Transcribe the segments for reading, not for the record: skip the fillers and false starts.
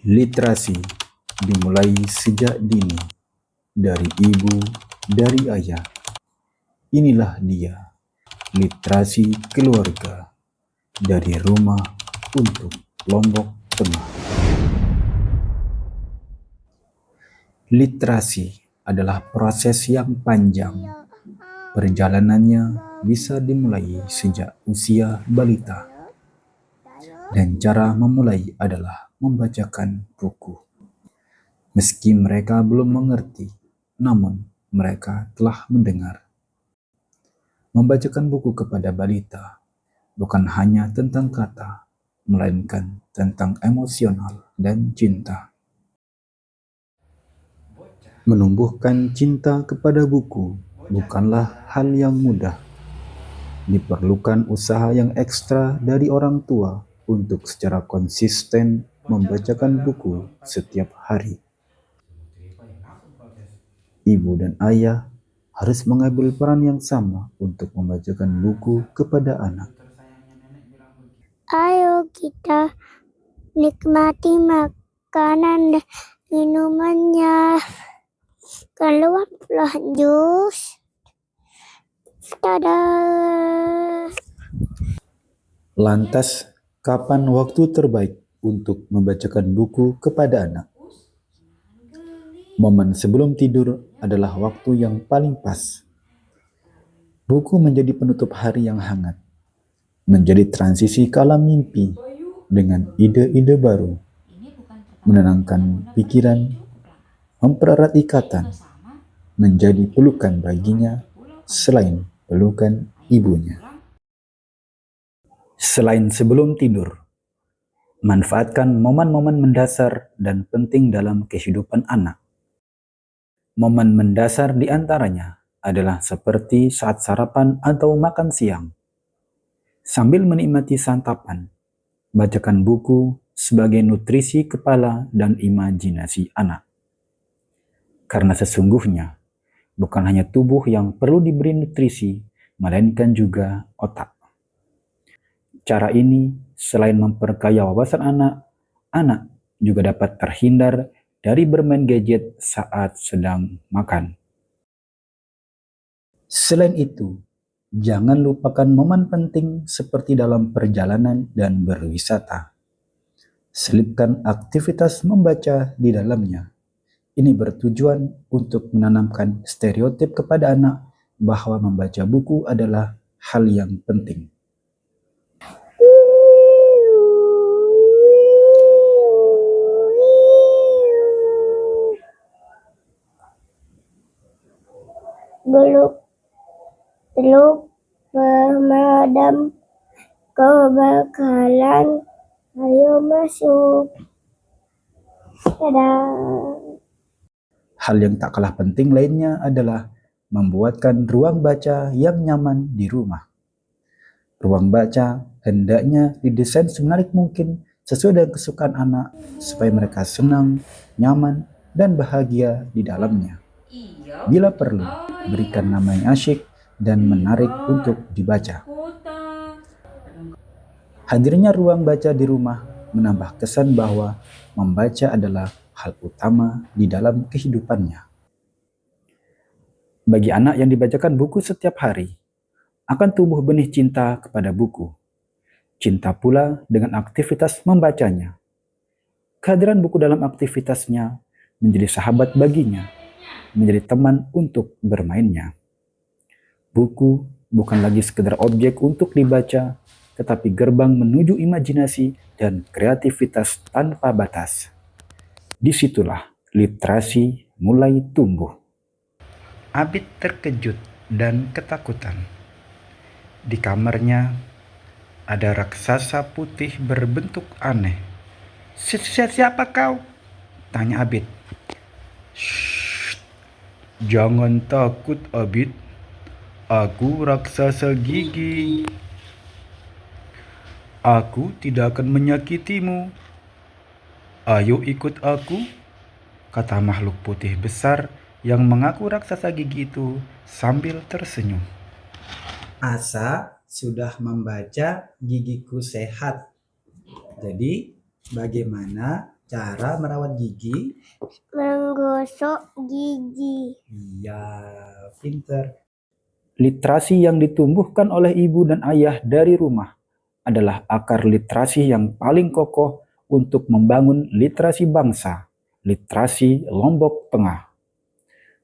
Literasi dimulai sejak dini, dari ibu, dari ayah. Inilah dia, literasi keluarga, dari rumah untuk Lombok Tengah. Literasi adalah proses yang panjang. Perjalanannya bisa dimulai sejak usia balita. Dan cara memulai adalah membacakan buku. Meski mereka belum mengerti, namun mereka telah mendengar. Membacakan buku kepada balita bukan hanya tentang kata, melainkan tentang emosional dan cinta. Menumbuhkan cinta kepada buku bukanlah hal yang mudah. Diperlukan usaha yang ekstra dari orang tua untuk secara konsisten membacakan buku setiap hari. Ibu dan ayah harus mengambil peran yang sama untuk membacakan buku kepada anak. Ayo kita nikmati makanan dan minumannya. Keluarlah jus. Dadah. Lantas, kapan waktu terbaik untuk membacakan buku kepada anak? Momen sebelum tidur adalah waktu yang paling pas. Buku menjadi penutup hari yang hangat, menjadi transisi ke alam mimpi dengan ide-ide baru, menenangkan pikiran, mempererat ikatan, menjadi pelukan baginya selain pelukan ibunya. Selain sebelum tidur, manfaatkan momen-momen mendasar dan penting dalam kehidupan anak. Momen mendasar di antaranya adalah seperti saat sarapan atau makan siang. Sambil menikmati santapan, bacakan buku sebagai nutrisi kepala dan imajinasi anak. Karena sesungguhnya, bukan hanya tubuh yang perlu diberi nutrisi, melainkan juga otak. Cara ini, selain memperkaya wawasan anak, anak juga dapat terhindar dari bermain gadget saat sedang makan. Selain itu, jangan lupakan momen penting seperti dalam perjalanan dan berwisata. Selipkan aktivitas membaca di dalamnya. Ini bertujuan untuk menanamkan stereotip kepada anak bahwa membaca buku adalah hal yang penting. Beluk pemadam kebakaran, ayo masuk. Dadah. Hal yang tak kalah penting lainnya adalah membuatkan ruang baca yang nyaman di rumah. Ruang baca hendaknya didesain semenarik mungkin sesuai dengan kesukaan anak supaya mereka senang, nyaman, dan bahagia di dalamnya. Bila perlu, berikan nama yang asyik dan menarik untuk dibaca. Hadirnya ruang baca di rumah menambah kesan bahwa membaca adalah hal utama di dalam kehidupannya. Bagi anak yang dibacakan buku setiap hari, akan tumbuh benih cinta kepada buku. Cinta pula dengan aktivitas membacanya. Kehadiran buku dalam aktivitasnya menjadi sahabat baginya, menjadi teman untuk bermainnya. Buku bukan lagi sekedar objek untuk dibaca, tetapi gerbang menuju imajinasi dan kreativitas tanpa batas. Disitulah literasi mulai tumbuh. Abid terkejut dan ketakutan. Di kamarnya ada raksasa putih berbentuk aneh. Siapa kau? Tanya Abid. Shh, jangan takut Abid. Aku raksasa gigi. Aku tidak akan menyakitimu. Ayo ikut aku, kata makhluk putih besar yang mengaku raksasa gigi itu sambil tersenyum. Asa sudah membaca gigiku sehat. Jadi, bagaimana Cara merawat gigi. Menggosok gigi. Iya, pinter. Literasi yang ditumbuhkan oleh ibu dan ayah dari rumah adalah akar literasi yang paling kokoh untuk membangun literasi bangsa, literasi Lombok Tengah.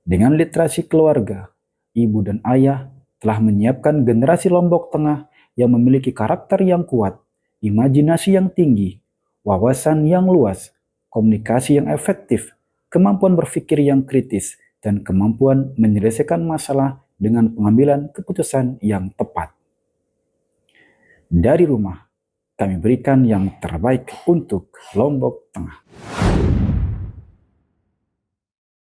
Dengan literasi keluarga, ibu dan ayah telah menyiapkan generasi Lombok Tengah yang memiliki karakter yang kuat, imajinasi yang tinggi, wawasan yang luas, komunikasi yang efektif, kemampuan berpikir yang kritis, dan kemampuan menyelesaikan masalah dengan pengambilan keputusan yang tepat. Dari rumah, kami berikan yang terbaik untuk Lombok Tengah.